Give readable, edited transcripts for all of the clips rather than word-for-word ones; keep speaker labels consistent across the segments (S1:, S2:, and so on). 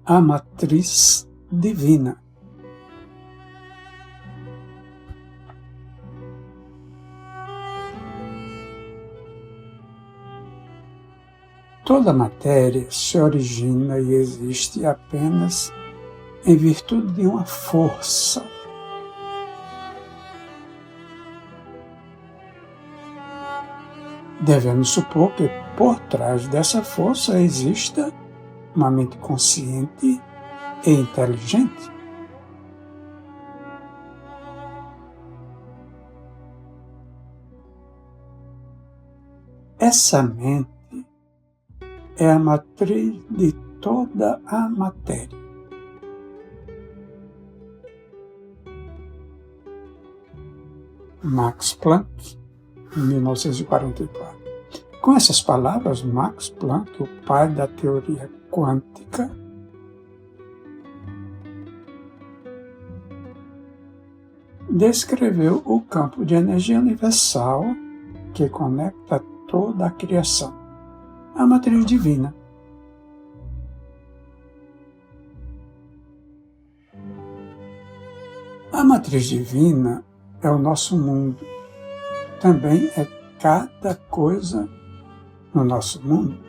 S1: a matriz divina. Toda matéria se origina e existe apenas em virtude de uma força. Devemos supor que por trás dessa força exista uma mente consciente e inteligente. Essa mente é a matriz de toda a matéria. Max Planck, 1944. Com essas palavras, Max Planck, o pai da teoria quântica, descreveu o campo de energia universal que conecta toda a criação, a matriz divina. A matriz divina é o nosso mundo, também é cada coisa no nosso mundo.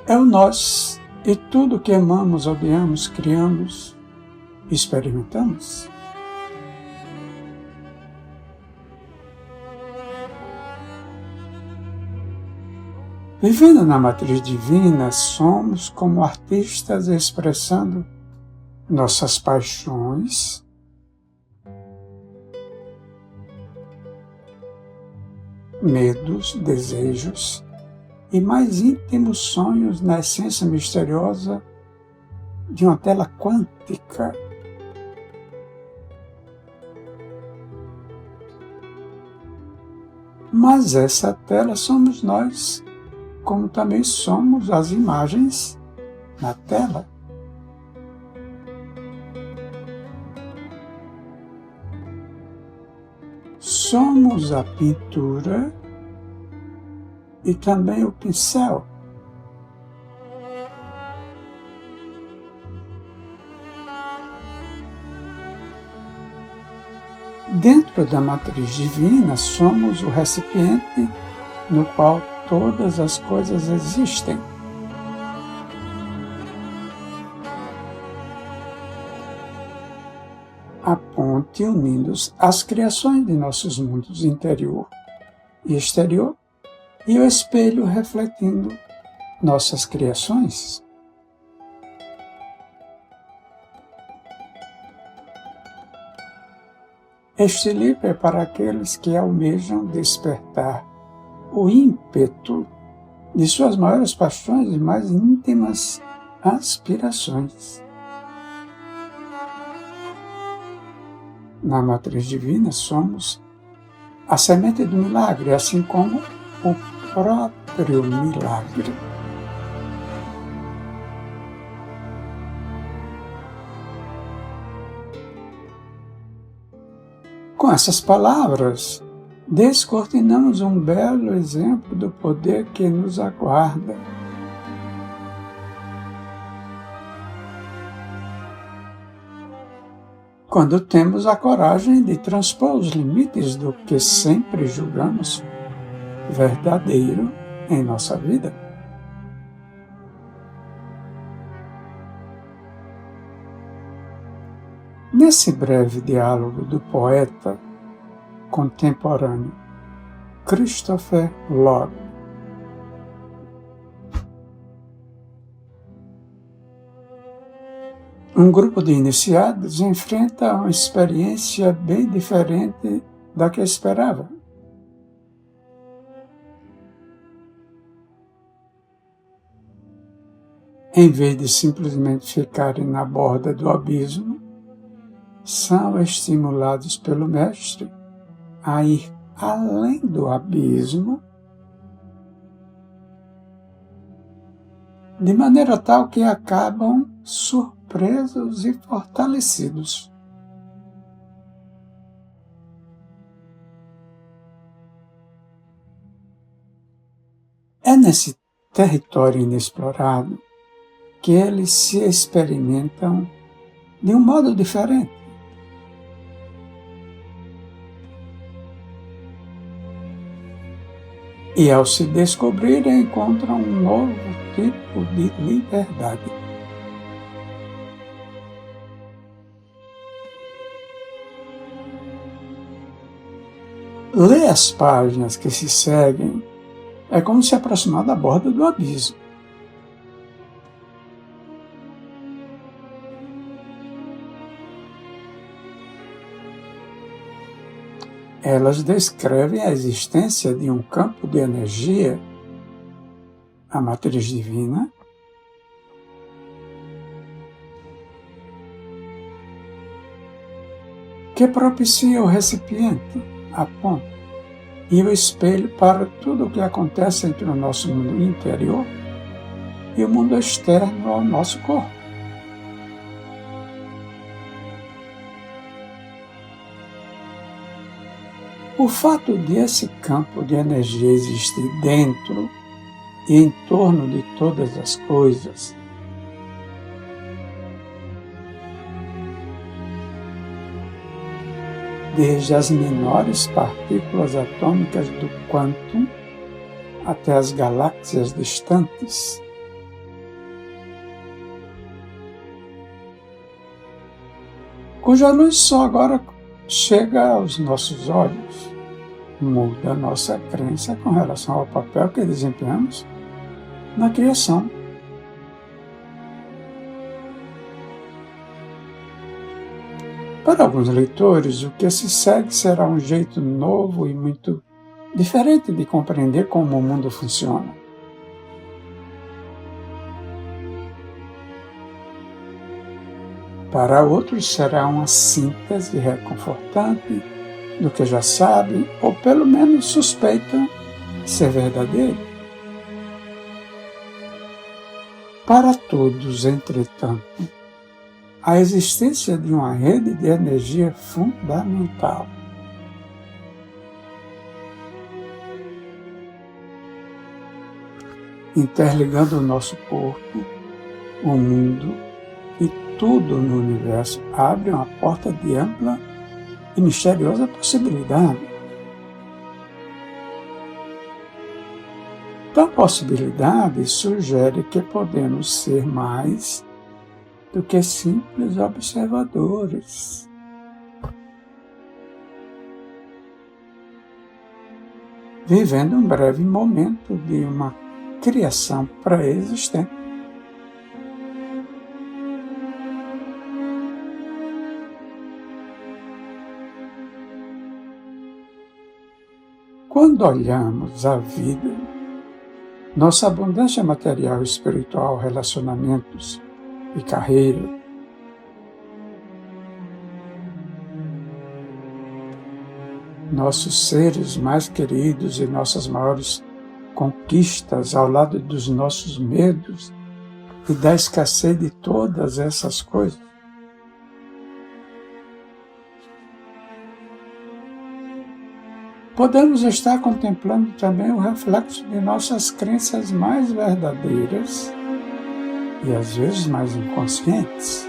S1: É o nós e tudo que amamos, odiamos, criamos, experimentamos. Vivendo na matriz divina, somos como artistas expressando nossas paixões, medos, desejos e mais íntimos sonhos na essência misteriosa de uma tela quântica. Mas essa tela somos nós, como também somos as imagens na tela. Somos a pintura e também o pincel. Dentro da matriz divina, somos o recipiente no qual todas as coisas existem. A ponte unindo as criações de nossos mundos interior e exterior e o espelho refletindo nossas criações. Este livro é para aqueles que almejam despertar o ímpeto de suas maiores paixões e mais íntimas aspirações. Na matriz divina somos a semente do milagre, assim como o próprio milagre. Com essas palavras, descortinamos um belo exemplo do poder que nos aguarda. Quando temos a coragem de transpor os limites do que sempre julgamos verdadeiro em nossa vida. Nesse breve diálogo do poeta contemporâneo Christopher Lloyd, um grupo de iniciados enfrenta uma experiência bem diferente da que esperava. Em vez de simplesmente ficarem na borda do abismo, são estimulados pelo Mestre a ir além do abismo, de maneira tal que acabam surpresos e fortalecidos. nesse território inexplorado que eles se experimentam de um modo diferente. E ao se descobrirem, encontram um novo tipo de liberdade. Ler as páginas que se seguem é como se aproximar da borda do abismo. Elas descrevem a existência de um campo de energia, a matriz divina, que propicia o recipiente, a ponte, e o espelho para tudo o que acontece entre o nosso mundo interior e o mundo externo ao nosso corpo. O fato de esse campo de energia existir dentro e em torno de todas as coisas desde as menores partículas atômicas do quântum até as galáxias distantes, cuja luz só agora chega aos nossos olhos, muda nossa crença com relação ao papel que desempenhamos na criação. Para alguns leitores, o que se segue será um jeito novo e muito diferente de compreender como o mundo funciona. Para outros será uma síntese reconfortante do que já sabem, ou pelo menos suspeitam ser verdadeiro. Para todos, entretanto, a existência de uma rede de energia é fundamental. Interligando o nosso corpo, o mundo e tudo no universo, abre uma porta de ampla e misteriosa possibilidade. Tal possibilidade sugere que podemos ser mais do que simples observadores. Vivendo um breve momento de uma criação pré-existente. Quando olhamos a vida, nossa abundância material e espiritual, relacionamentos e carreira, nossos seres mais queridos e nossas maiores conquistas ao lado dos nossos medos e da escassez de todas essas coisas, podemos estar contemplando também o reflexo de nossas crenças mais verdadeiras e às vezes mais inconscientes.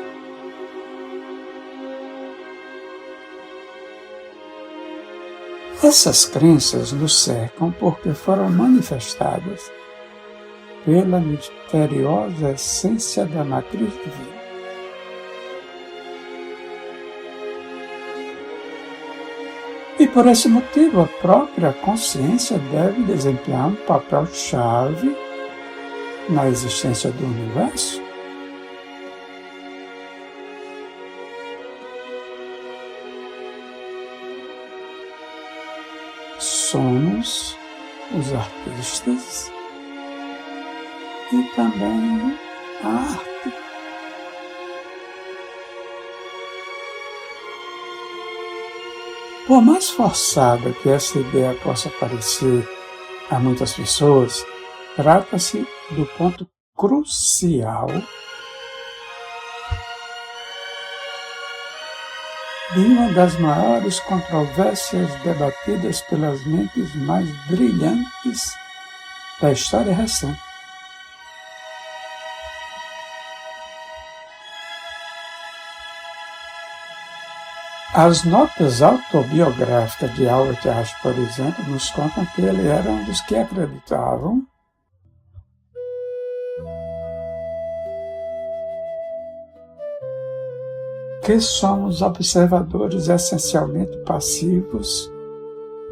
S1: Essas crenças nos cercam porque foram manifestadas pela misteriosa essência da matriz divina. E por esse motivo, a própria consciência deve desempenhar um papel-chave na existência do universo. Somos os artistas e também a arte. Por mais forçada que essa ideia possa parecer a muitas pessoas, trata-se do ponto crucial de uma das maiores controvérsias debatidas pelas mentes mais brilhantes da história recente. As notas autobiográficas de Albert Einstein, por exemplo, nos contam que ele era um dos que acreditavam que somos observadores essencialmente passivos,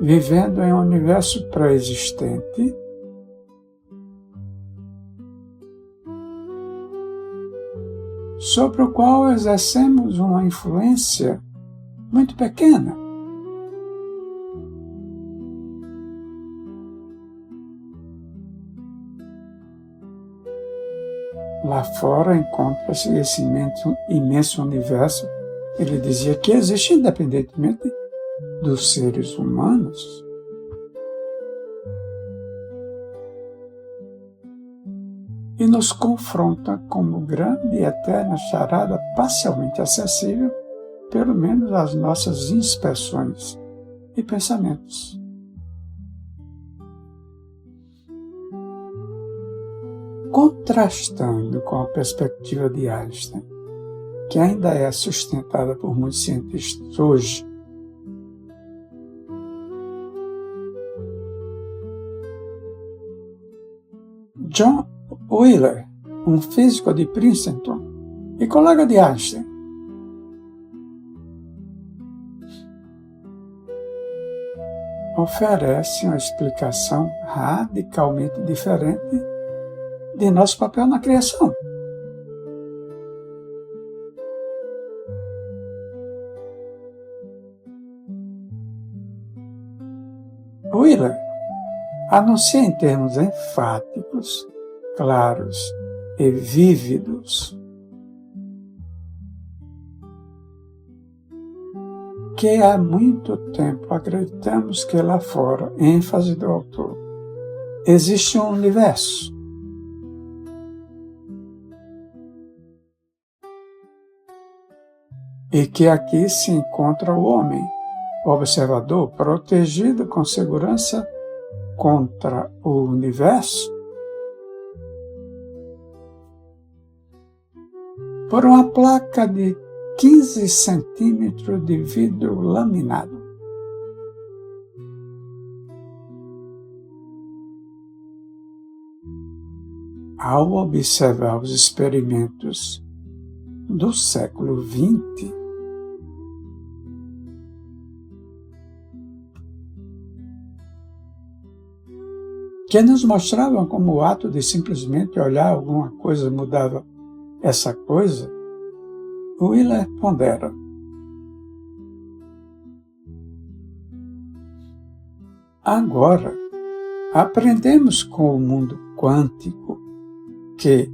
S1: vivendo em um universo pré-existente, sobre o qual exercemos uma influência muito pequena. Lá fora encontra-se esse imenso universo, ele dizia, que existe independentemente dos seres humanos. E nos confronta como grande e eterna charada parcialmente acessível, pelo menos às nossas inspeções e pensamentos. Contrastando com a perspectiva de Einstein, que ainda é sustentada por muitos cientistas hoje, John Wheeler, um físico de Princeton e colega de Einstein, oferece uma explicação radicalmente diferente de nosso papel na criação. Wheeler anuncia em termos enfáticos, claros e vívidos que há muito tempo acreditamos que lá fora, ênfase do autor, existe um universo. E que aqui se encontra o homem, o observador, protegido com segurança contra o universo por uma placa de 15 centímetros de vidro laminado. Ao observar os experimentos do século XX, que nos mostravam como o ato de simplesmente olhar alguma coisa mudava essa coisa, Wheeler pondera: agora, aprendemos com o mundo quântico que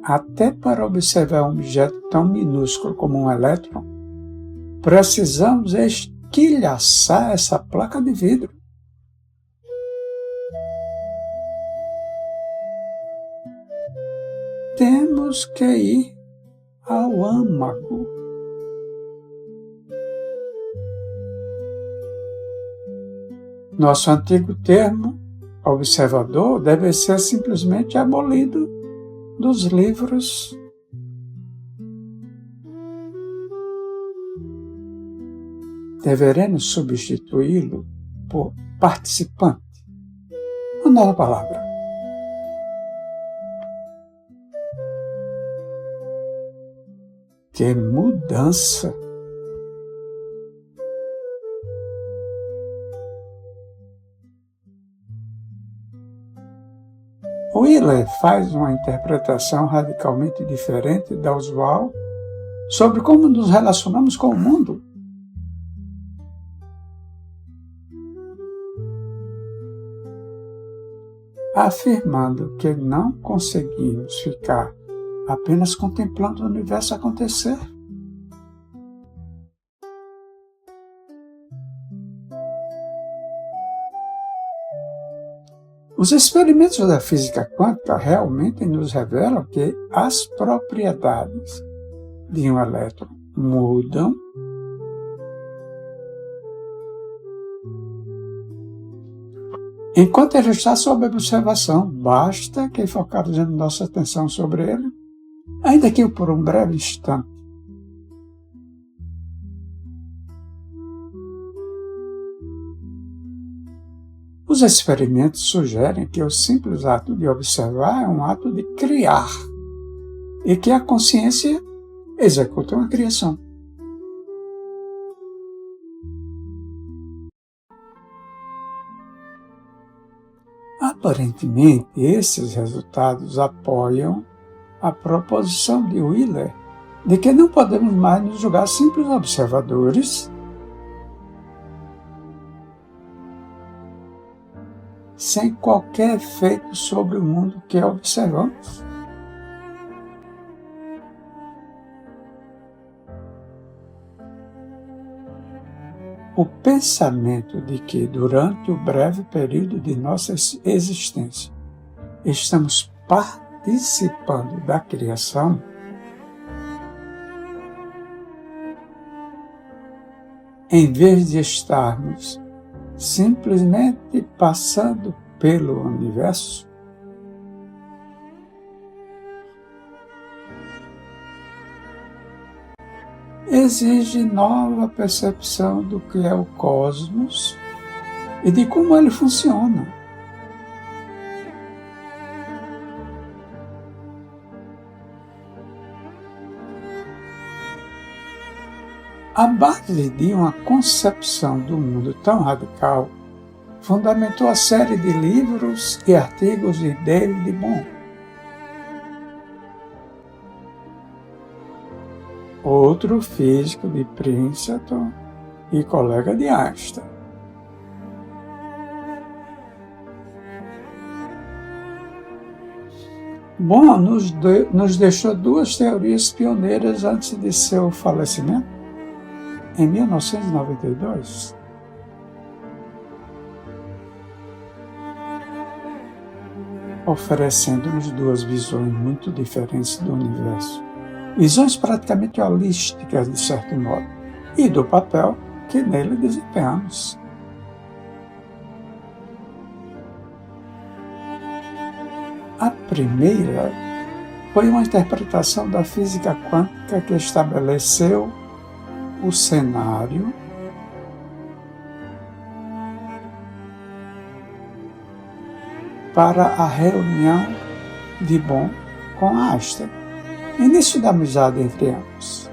S1: até para observar um objeto tão minúsculo como um elétron, precisamos estilhaçar essa placa de vidro. Temos que ir ao âmago. Nosso antigo termo, observador, deve ser simplesmente abolido dos livros. Deveremos substituí-lo por participante. Uma nova palavra. Que mudança! Wheeler faz uma interpretação radicalmente diferente da usual sobre como nos relacionamos com o mundo. Afirmando que não conseguimos ficar apenas contemplando o universo acontecer. Os experimentos da física quântica realmente nos revelam que as propriedades de um elétron mudam Enquanto ele está sob observação, basta que focalizemos nossa atenção sobre ele, ainda que por um breve instante. Os experimentos sugerem que o simples ato de observar é um ato de criar e que a consciência executa uma criação. Aparentemente, esses resultados apoiam a proposição de Wheeler de que não podemos mais nos julgar simples observadores sem qualquer efeito sobre o mundo que observamos. O pensamento de que, durante o breve período de nossa existência, estamos participando da criação, em vez de estarmos simplesmente passando pelo universo, exige nova percepção do que é o cosmos e de como ele funciona. A base de uma concepção do mundo tão radical fundamentou a série de livros e artigos de David Bohm, outro físico de Princeton e colega de Einstein. Bohm nos deixou duas teorias pioneiras antes de seu falecimento, em 1992. Oferecendo-nos duas visões muito diferentes do universo. Visões praticamente holísticas, de certo modo, e do papel que nele desempenhamos. A primeira foi uma interpretação da física quântica que estabeleceu o cenário para a reunião de Bohm com Einstein, início da amizade entre ambos.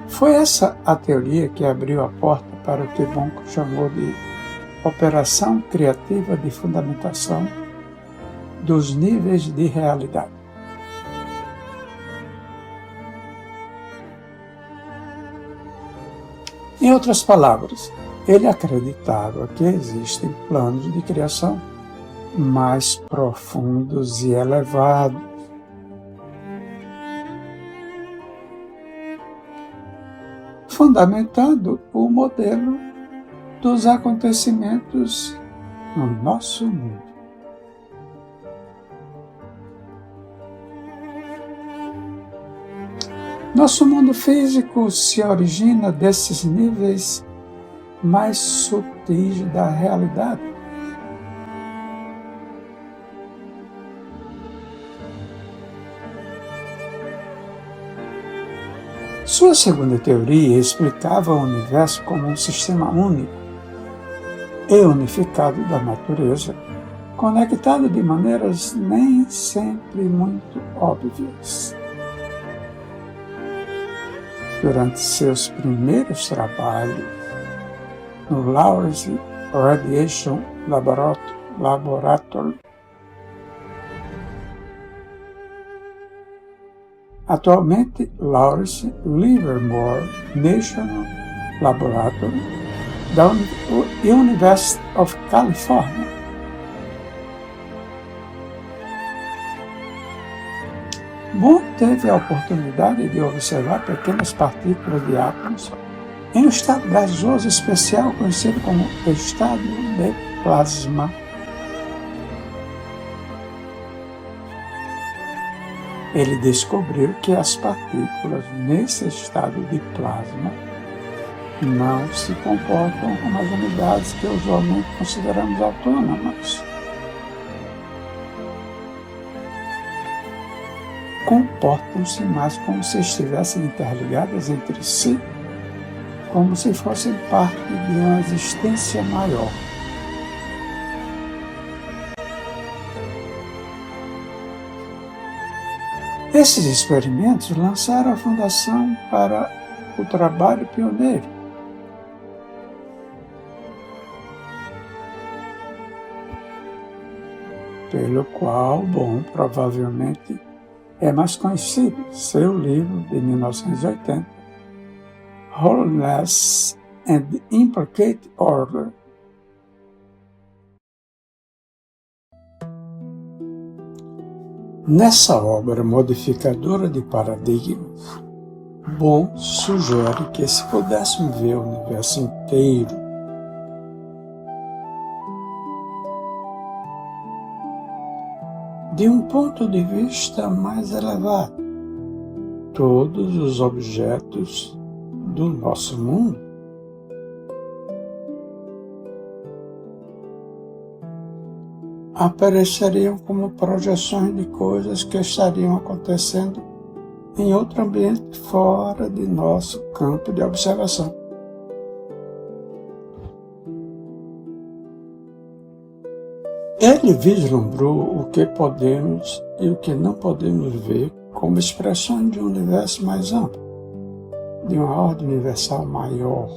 S1: Foi essa a teoria que abriu a porta para o que Bohm chamou de operação criativa de fundamentação dos níveis de realidade. Em outras palavras, ele acreditava que existem planos de criação mais profundos e elevados, fundamentando o modelo dos acontecimentos no nosso mundo. Nosso mundo físico se origina desses níveis mais sutis da realidade. Sua segunda teoria explicava o universo como um sistema único e unificado da natureza, conectado de maneiras nem sempre muito óbvias. Durante seus primeiros trabalhos no Lawrence Radiation Laboratory, atualmente Lawrence Livermore National Laboratory, da University of California. Bohm teve a oportunidade de observar pequenas partículas de átomos em um estado gasoso especial conhecido como estado de plasma. Ele descobriu que as partículas nesse estado de plasma não se comportam como as unidades que usualmente consideramos autônomas. Comportam-se mais como se estivessem interligadas entre si, como se fossem parte de uma existência maior. Esses experimentos lançaram a fundação para o trabalho pioneiro, pelo qual, provavelmente é mais conhecido seu livro de 1980, Wholeness and Implicate Order. Nessa obra modificadora de paradigmas, Bohm sugere que se pudéssemos ver o universo inteiro de um ponto de vista mais elevado, todos os objetos do nosso mundo apareceriam como projeções de coisas que estariam acontecendo em outro ambiente fora de nosso campo de observação. Ele vislumbrou o que podemos e o que não podemos ver como expressões de um universo mais amplo, de uma ordem universal maior.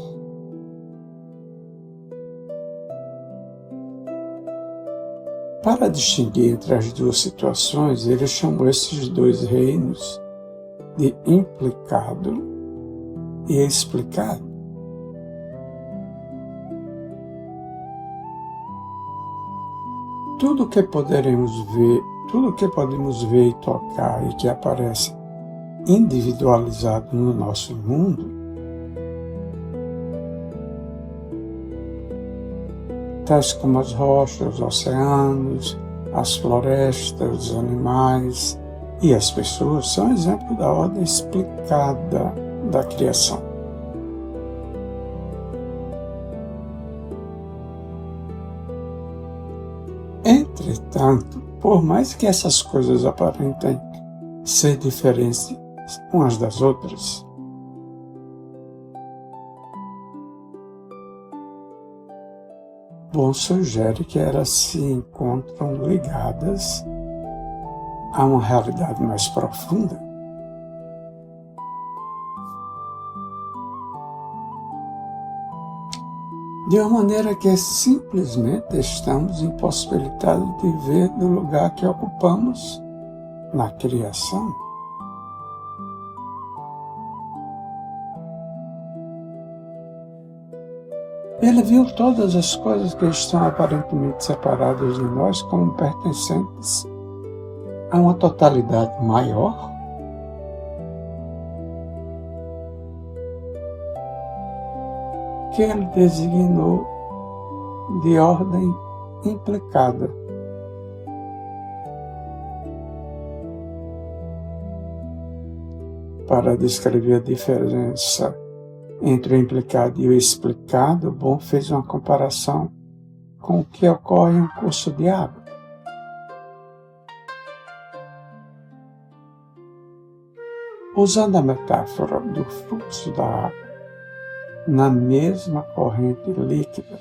S1: Para distinguir entre as duas situações, ele chamou esses dois reinos de implicado e explicado. Tudo que podemos ver e tocar e que aparece individualizado no nosso mundo, tais como as rochas, os oceanos, as florestas, os animais e as pessoas, são exemplos da ordem explicada da criação. Entretanto, por mais que essas coisas aparentem ser diferentes umas das outras, Bohm sugere que elas se encontram ligadas a uma realidade mais profunda. De uma maneira que simplesmente estamos impossibilitados de ver do lugar que ocupamos na criação. Ele viu todas as coisas que estão aparentemente separadas de nós como pertencentes a uma totalidade maior, que ele designou de ordem implicada. Para descrever a diferença entre o implicado e o explicado, Bohm fez uma comparação com o que ocorre em um curso de água. Usando a metáfora do fluxo da água na mesma corrente líquida,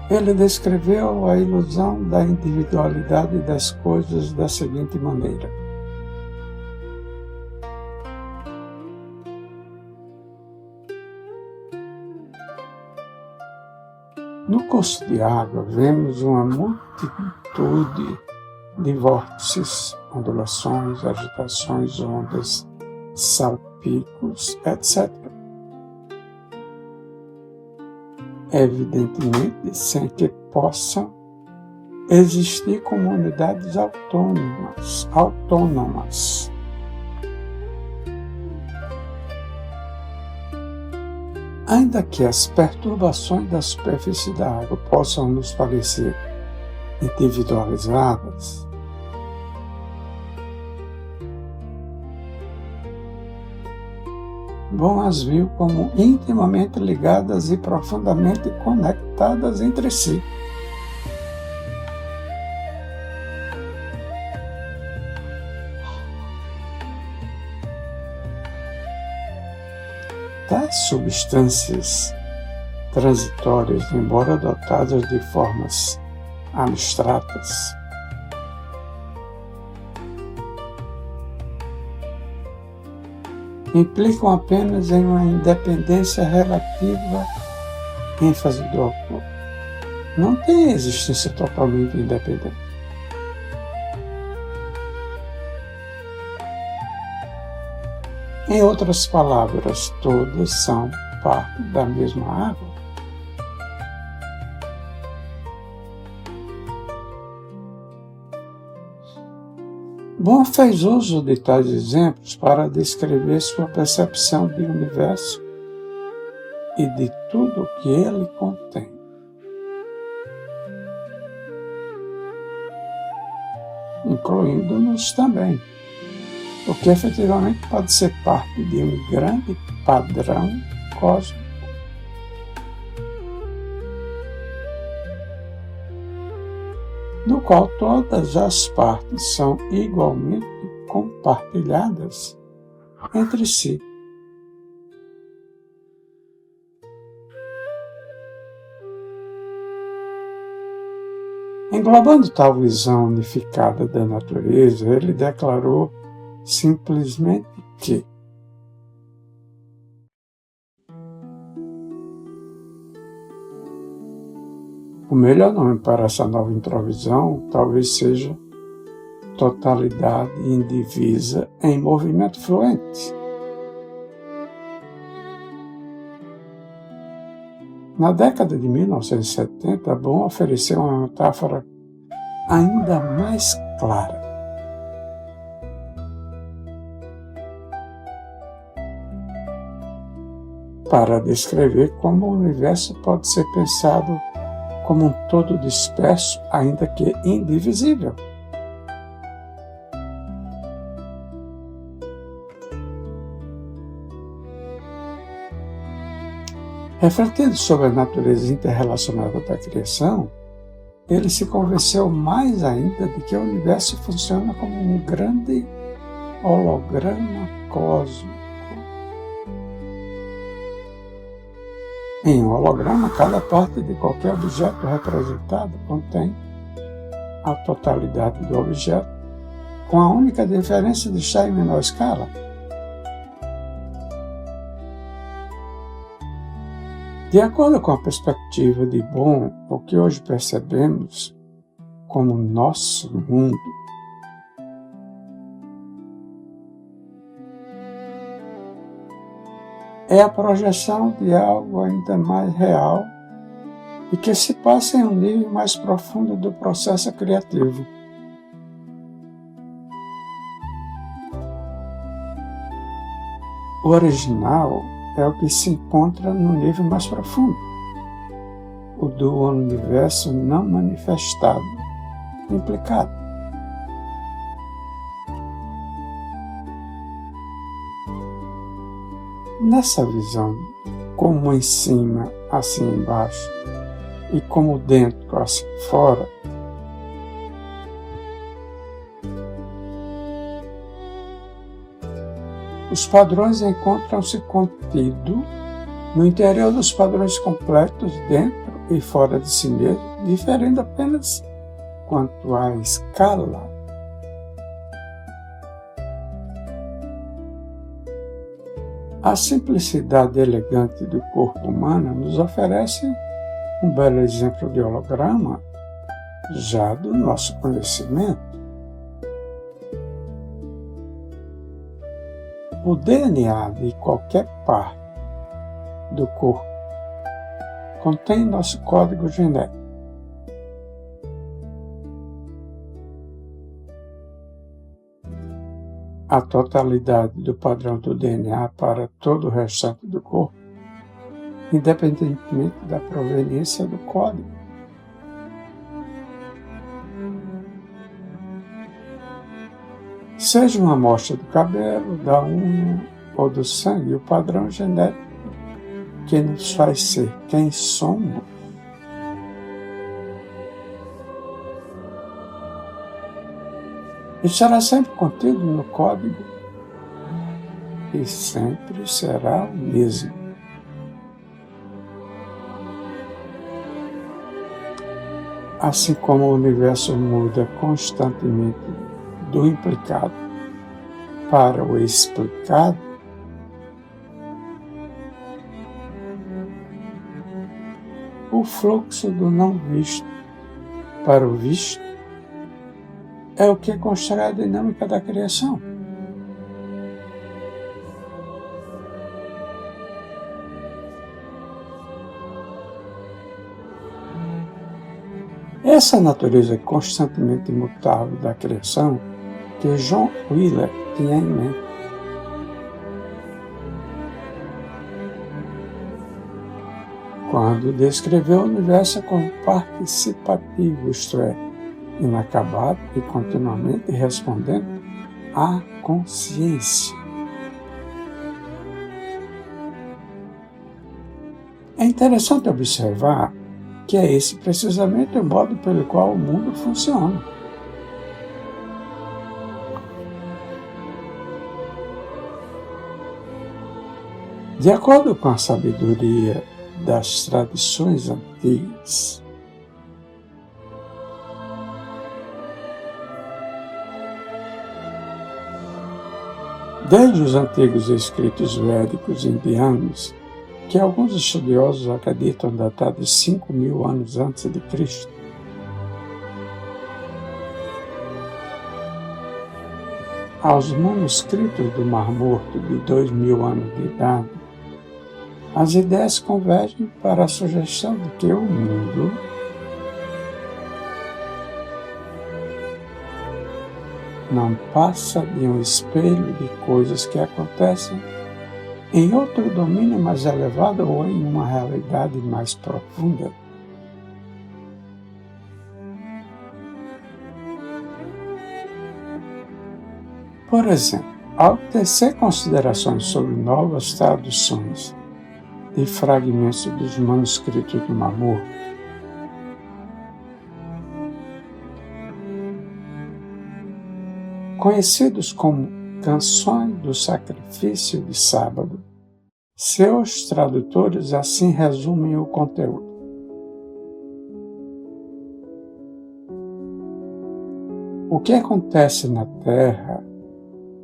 S1: ele descreveu a ilusão da individualidade das coisas da seguinte maneira: no curso de água, vemos uma multitude de vórtices, ondulações, agitações, ondas, salpicos, etc. Evidentemente, sem que possam existir como unidades autônomas. Ainda que as perturbações da superfície da água possam nos parecer individualizadas, Bohm as viu como intimamente ligadas e profundamente conectadas entre si. Tais substâncias transitórias, embora dotadas de formas abstratas, implicam apenas em uma independência relativa, ênfase do autor. Não tem existência totalmente independente. Em outras palavras, todas são parte da mesma água. Bohm fez uso de tais exemplos para descrever sua percepção de universo e de tudo o que ele contém. Incluindo-nos também, o que efetivamente pode ser parte de um grande padrão cósmico. Do qual todas as partes são igualmente compartilhadas entre si. Englobando tal visão unificada da natureza, ele declarou simplesmente que o melhor nome para essa nova introvisão talvez seja totalidade indivisa em movimento fluente. Na década de 1970, Bohm ofereceu uma metáfora ainda mais clara. Para descrever como o universo pode ser pensado como um todo disperso, ainda que indivisível. Refletindo sobre a natureza interrelacionada da criação, ele se convenceu mais ainda de que o universo funciona como um grande holograma cósmico. Em um holograma, cada parte de qualquer objeto representado contém a totalidade do objeto, com a única diferença de estar em menor escala. De acordo com a perspectiva de Bohm, o que hoje percebemos como nosso mundo é a projeção de algo ainda mais real e que se passa em um nível mais profundo do processo criativo. O original é o que se encontra no nível mais profundo, o do universo não manifestado, implicado. Nessa visão, como em cima, assim embaixo, e como dentro, assim fora, os padrões encontram-se contidos no interior dos padrões completos, dentro e fora de si mesmo, diferendo apenas quanto à escala. A simplicidade elegante do corpo humano nos oferece um belo exemplo de holograma, já do nosso conhecimento. O DNA de qualquer parte do corpo contém nosso código genético. A totalidade do padrão do DNA para todo o restante do corpo, independentemente da proveniência do código. Seja uma amostra do cabelo, da unha ou do sangue, o padrão genético que nos faz ser quem somos. Estará sempre contido no código e sempre será o mesmo. Assim como o universo muda constantemente do implicado para o explicado, o fluxo do não visto para o visto é o que constrói a dinâmica da criação. Essa natureza constantemente imutável da criação que John Wheeler tinha em mente. Quando descreveu o universo como participativo, isto é, inacabado e continuamente respondendo à consciência. É interessante observar que é esse precisamente o modo pelo qual o mundo funciona. De acordo com a sabedoria das tradições antigas, desde os antigos escritos védicos indianos, que alguns estudiosos acreditam datar de 5.000 anos antes de Cristo, aos manuscritos do Mar Morto de 2.000 anos de idade, as ideias convergem para a sugestão de que o mundo não passa de um espelho de coisas que acontecem em outro domínio mais elevado ou em uma realidade mais profunda. Por exemplo, ao tecer considerações sobre novas traduções de fragmentos dos manuscritos do Mar Morto, conhecidos como Canções do Sacrifício de Sábado, seus tradutores assim resumem o conteúdo. O que acontece na Terra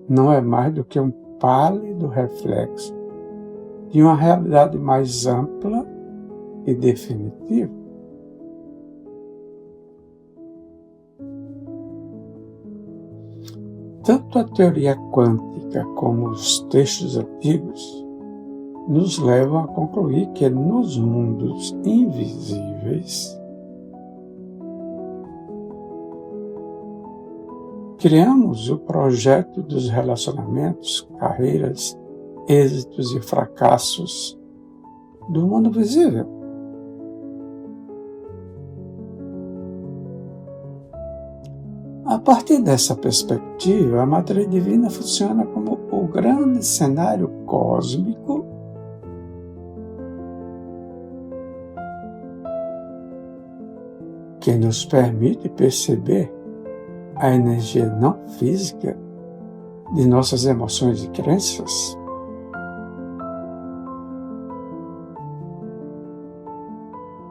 S1: não é mais do que um pálido reflexo de uma realidade mais ampla e definitiva. Tanto a teoria quântica como os textos antigos nos levam a concluir que nos mundos invisíveis criamos o projeto dos relacionamentos, carreiras, êxitos e fracassos do mundo visível. A partir dessa perspectiva, a matriz divina funciona como o grande cenário cósmico que nos permite perceber a energia não física de nossas emoções e crenças.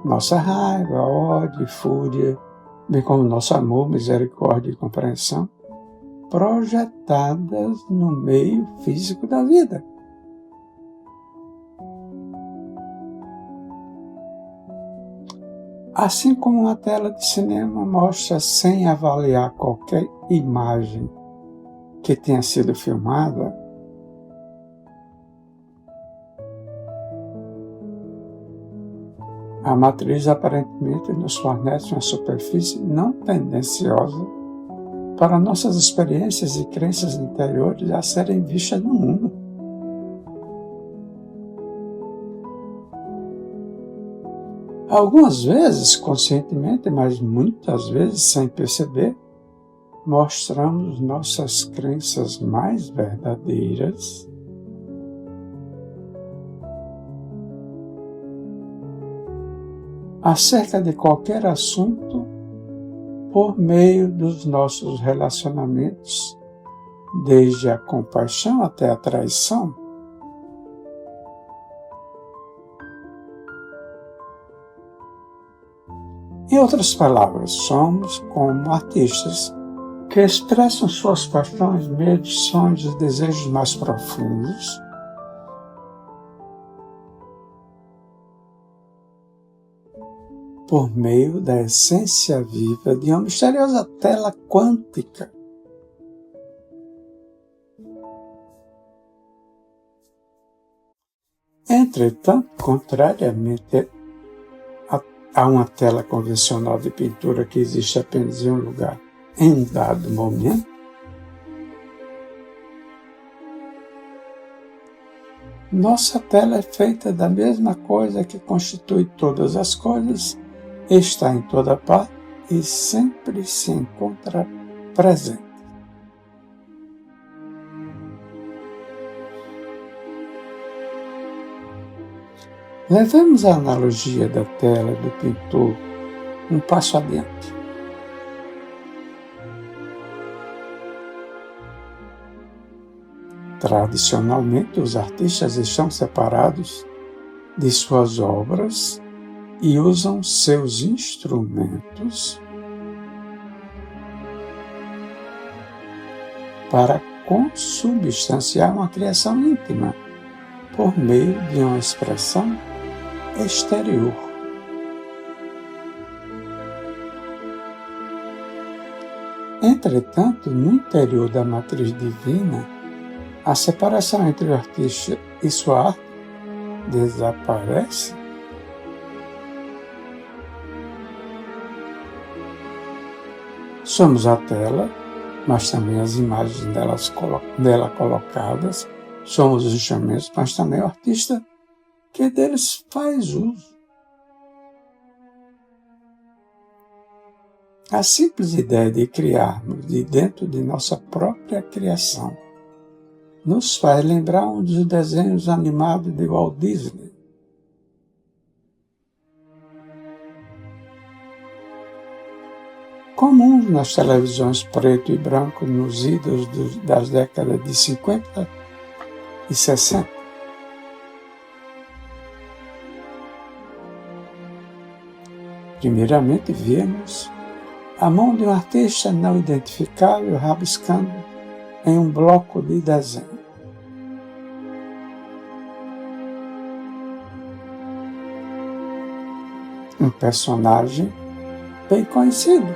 S1: Nossa raiva, ódio e fúria, bem como nosso amor, misericórdia e compreensão, projetadas no meio físico da vida. Assim como uma tela de cinema mostra sem avaliar qualquer imagem que tenha sido filmada, a matriz aparentemente nos fornece uma superfície não tendenciosa para nossas experiências e crenças interiores a serem vistas no mundo. Algumas vezes conscientemente, mas muitas vezes sem perceber, mostramos nossas crenças mais verdadeiras acerca de qualquer assunto por meio dos nossos relacionamentos, desde a compaixão até a traição. Em outras palavras, somos como artistas que expressam suas paixões, medos, sonhos e desejos mais profundos por meio da essência viva de uma misteriosa tela quântica. Entretanto, contrariamente a uma tela convencional de pintura que existe apenas em um lugar em dado momento, nossa tela é feita da mesma coisa que constitui todas as coisas, está em toda parte e sempre se encontra presente. Levemos a analogia da tela do pintor um passo adiante. Tradicionalmente, os artistas estão separados de suas obras e usam seus instrumentos para consubstanciar uma criação íntima por meio de uma expressão exterior. Entretanto, no interior da matriz divina, a separação entre o artista e sua arte desaparece. Somos a tela, mas também as imagens nela colocadas. Somos os instrumentos, mas também o artista que deles faz uso. A simples ideia de criarmos de dentro de nossa própria criação nos faz lembrar um dos desenhos animados de Walt Disney. Comuns nas televisões preto e branco nos idos das décadas de 50 e 60. Primeiramente vimos a mão de um artista não identificável rabiscando em um bloco de desenho. Um personagem bem conhecido,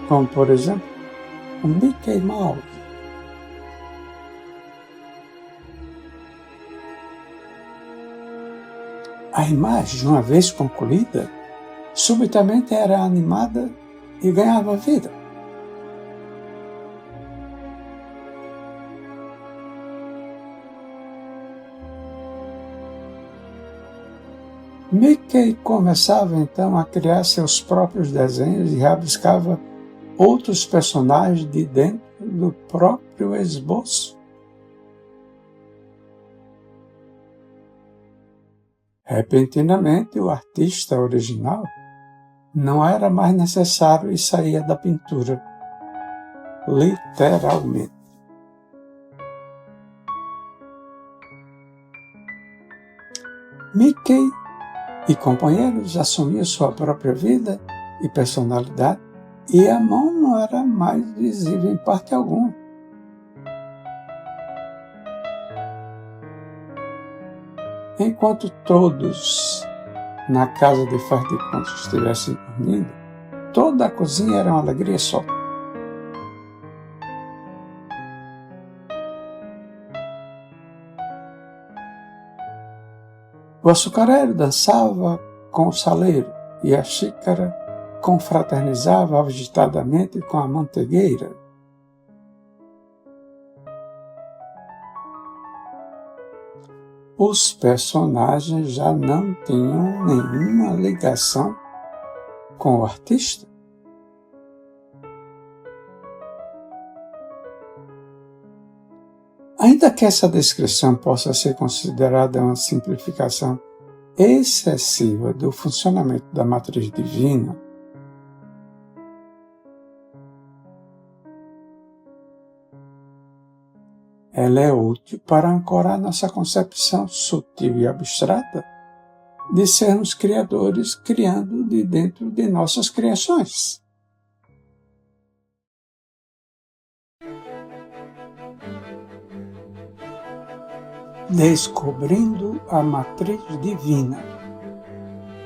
S1: como por exemplo o Mickey Mouse. A imagem, uma vez concluída, subitamente era animada e ganhava vida. Mickey começava então a criar seus próprios desenhos e rabiscava outros personagens de dentro do próprio esboço. Repentinamente, o artista original não era mais necessário e saía da pintura, literalmente. Mickey e companheiros assumiam sua própria vida e personalidade, e a mão não era mais visível em parte alguma. Enquanto todos na casa de faz de conta estivessem dormindo, toda a cozinha era uma alegria só. O açucareiro dançava com o saleiro e a xícara confraternizava agitadamente com a mantegueira. Os personagens já não tinham nenhuma ligação com o artista. Ainda que essa descrição possa ser considerada uma simplificação excessiva do funcionamento da matriz divina, ela é útil para ancorar nossa concepção sutil e abstrata de sermos criadores criando de dentro de nossas criações. Descobrindo a matriz divina,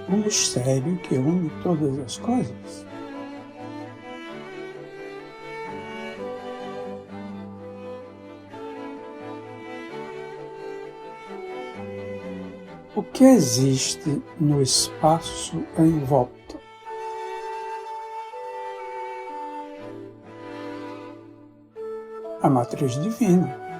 S1: o mistério que une todas as coisas. O que existe no espaço em volta? A matriz divina.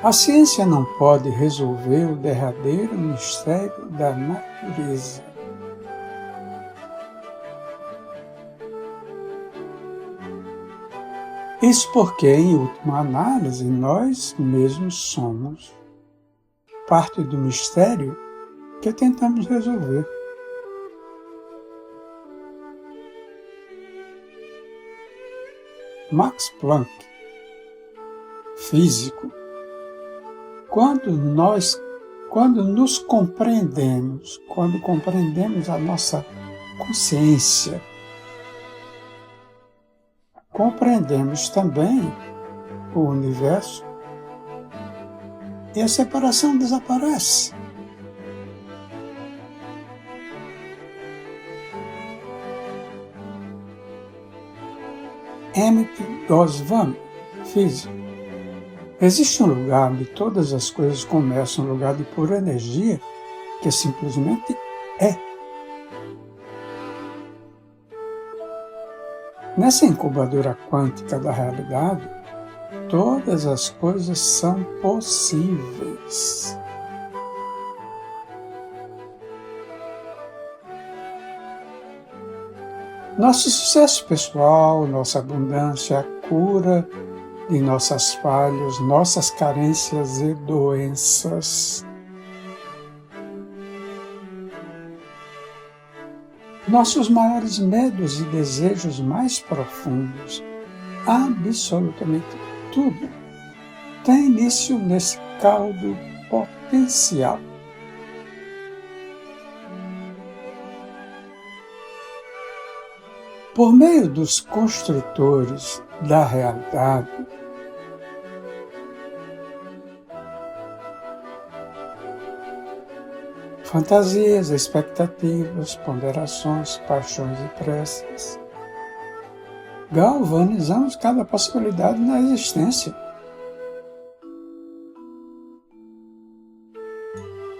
S1: A ciência não pode resolver o derradeiro mistério da natureza. Isso porque, em última análise, nós mesmos somos parte do mistério que tentamos resolver. Max Planck, físico, quando nos compreendemos, quando compreendemos a nossa consciência, compreendemos também o universo e a separação desaparece. Emmett Goswami, físico. Existe um lugar onde todas as coisas começam, um lugar de pura energia, que simplesmente é. Nessa incubadora quântica da realidade, todas as coisas são possíveis. Nosso sucesso pessoal, nossa abundância, a cura de nossas falhas, nossas carências e doenças. Nossos maiores medos e desejos mais profundos, absolutamente tudo, tem início nesse caldo potencial. Por meio dos construtores da realidade, fantasias, expectativas, ponderações, paixões e preces, galvanizamos cada possibilidade na existência.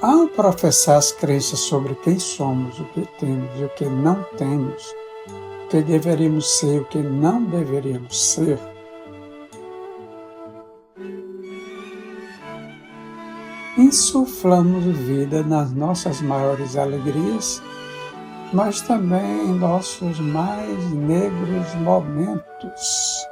S1: Ao professar as crenças sobre quem somos, o que temos e o que não temos, o que deveríamos ser e o que não deveríamos ser, insuflamos vida nas nossas maiores alegrias, mas também em nossos mais negros momentos.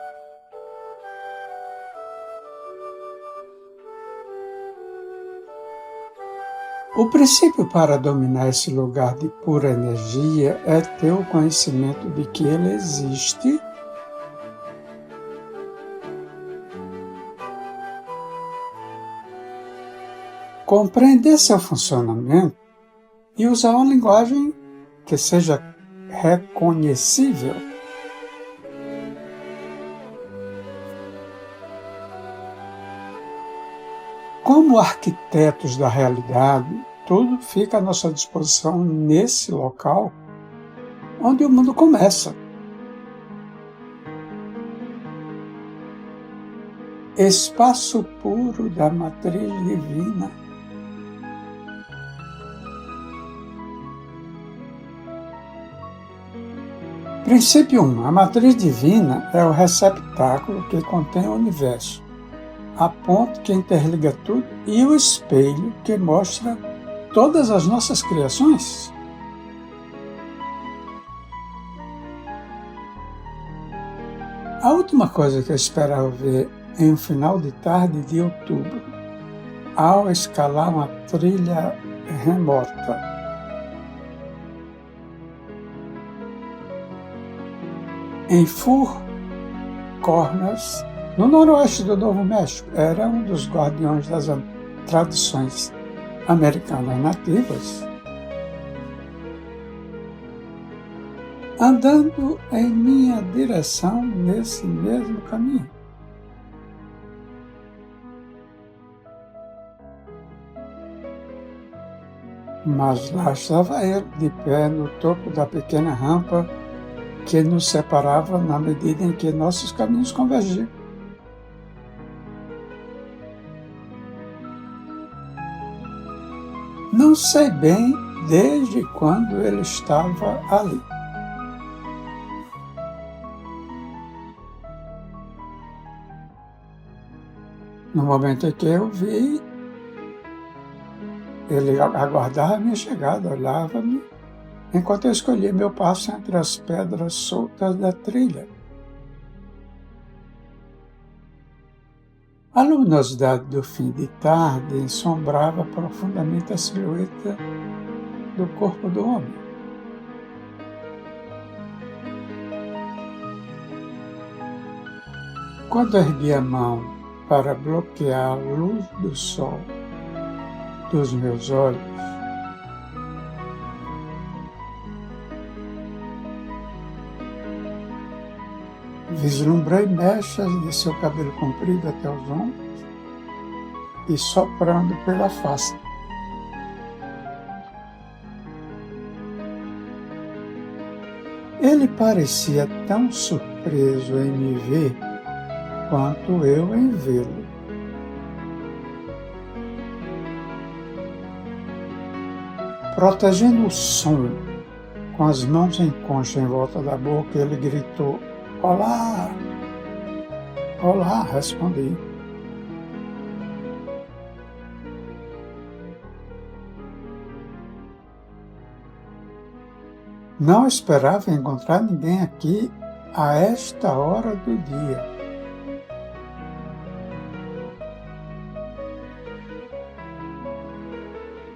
S1: O princípio para dominar esse lugar de pura energia é ter o conhecimento de que ele existe compreender seu funcionamento e usar uma linguagem que seja reconhecível. Como arquitetos da realidade, tudo fica à nossa disposição nesse local onde o mundo começa. Espaço puro da matriz divina. Princípio 1. A matriz divina é o receptáculo que contém o universo, a ponte que interliga tudo e o espelho que mostra todas as nossas criações. A última coisa que eu esperava ver em um final de tarde de outubro, ao escalar uma trilha remota. Em Four Corners, no noroeste do Novo México, era um dos guardiões das tradições americanas nativas, andando em minha direção nesse mesmo caminho. Mas lá estava ele, de pé no topo da pequena rampa que nos separava na medida em que nossos caminhos convergiam. Não sei bem desde quando ele estava ali. No momento em que eu vi, ele aguardava a minha chegada, olhava-me, enquanto eu escolhia meu passo entre as pedras soltas da trilha. A luminosidade do fim de tarde ensombrava profundamente a silhueta do corpo do homem. Quando ergui a mão para bloquear a luz do sol dos meus olhos, vislumbrei mechas de seu cabelo comprido até os ombros e soprando pela face. Ele parecia tão surpreso em me ver quanto eu em vê-lo. Protegendo o som com as mãos em concha em volta da boca, ele gritou: "Olá!" "Olá!", respondi. Não esperava encontrar ninguém aqui a esta hora do dia.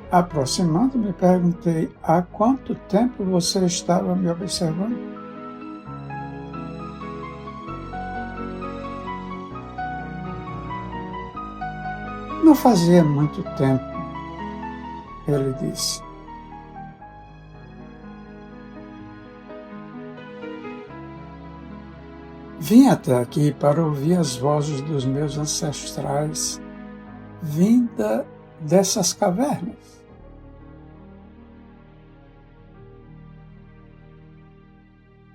S1: Aproximando-me, perguntei: "Há quanto tempo você estava me observando?" "Não fazia muito tempo", ele disse. Vim até aqui para ouvir as vozes dos meus ancestrais, vinda dessas cavernas.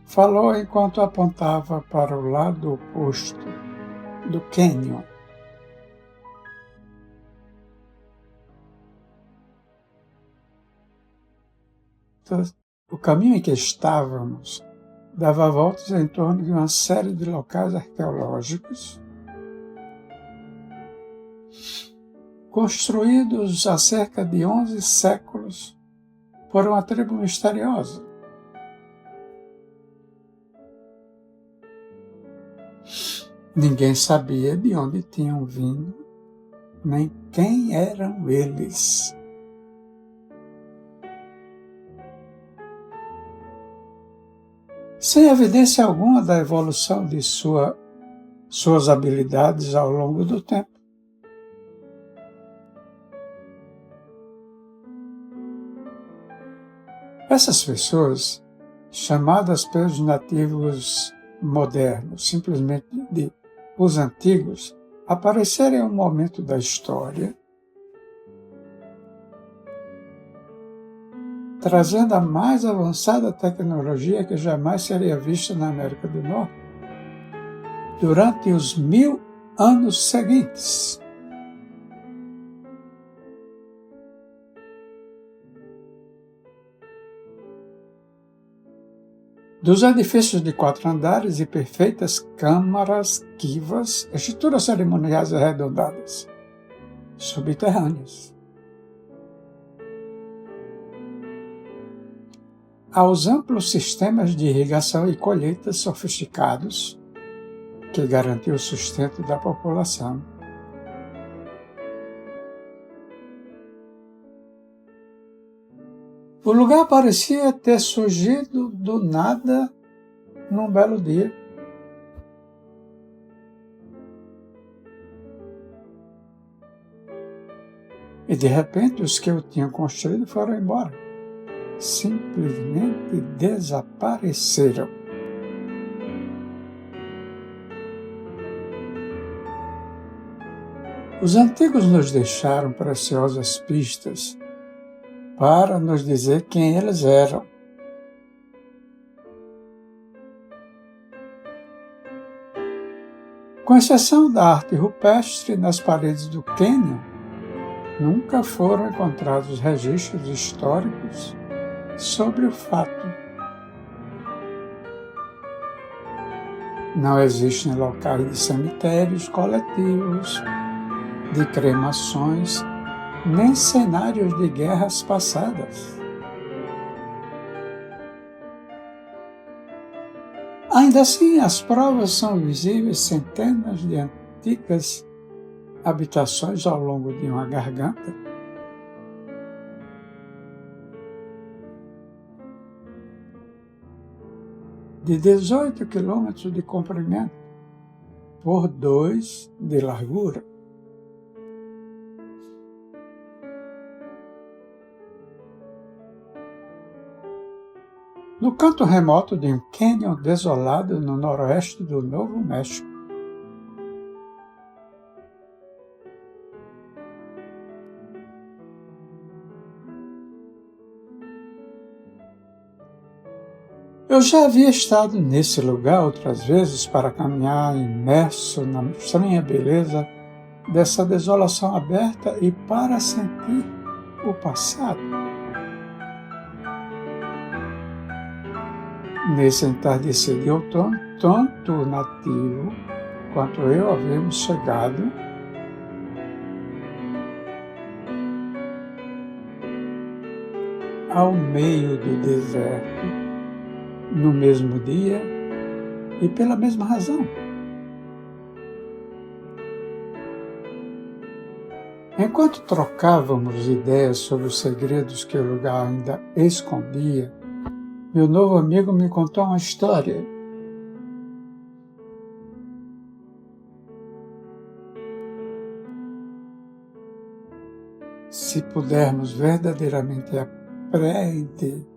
S1: Falou enquanto apontava para o lado oposto do cânion. O caminho em que estávamos dava voltas em torno de uma série de locais arqueológicos construídos há cerca de 11 séculos por uma tribo misteriosa. Ninguém sabia de onde tinham vindo, nem quem eram eles. Sem evidência alguma da evolução de suas habilidades ao longo do tempo. Essas pessoas, chamadas pelos nativos modernos simplesmente de os antigos, apareceram em um momento da história, trazendo a mais avançada tecnologia que jamais seria vista na América do Norte durante os 1000 anos seguintes. Dos edifícios de 4 andares e perfeitas câmaras quivas, estruturas cerimoniais arredondadas, subterrâneas, aos amplos sistemas de irrigação e colheita sofisticados, que garantiu o sustento da população. O lugar parecia ter surgido do nada num belo dia. E de repente os que o tinham construído foram embora. Simplesmente desapareceram. Os antigos nos deixaram preciosas pistas para nos dizer quem eles eram. Com exceção da arte rupestre nas paredes do cânion, nunca foram encontrados registros históricos sobre o fato. Não existem locais de cemitérios coletivos, de cremações, nem cenários de guerras passadas. Ainda assim, as provas são visíveis centenas de antigas habitações ao longo de uma garganta. De 18 quilômetros de comprimento por 2 de largura. No canto remoto de um cânion desolado no noroeste do Novo México. Eu já havia estado nesse lugar outras vezes para caminhar imerso na estranha beleza dessa desolação aberta e para sentir o passado. Nesse entardecer de outono, tanto o nativo quanto eu havíamos chegado ao meio do deserto, no mesmo dia e pela mesma razão. Enquanto trocávamos ideias sobre os segredos que o lugar ainda escondia, meu novo amigo me contou uma história. Se pudermos verdadeiramente aprender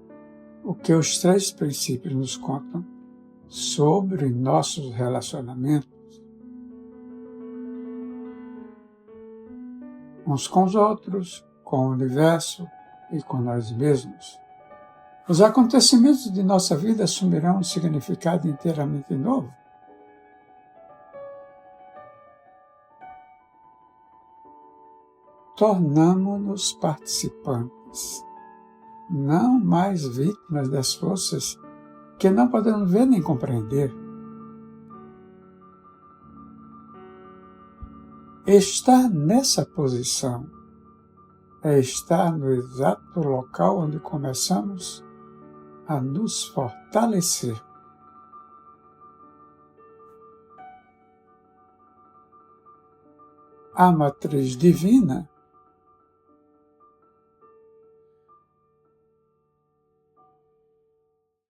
S1: o que os 3 princípios nos contam sobre nossos relacionamentos uns com os outros, com o universo e com nós mesmos, os acontecimentos de nossa vida assumirão um significado inteiramente novo. Tornamo-nos participantes, não mais vítimas das forças que não podemos ver nem compreender. Estar nessa posição é estar no exato local onde começamos a nos fortalecer. A matriz divina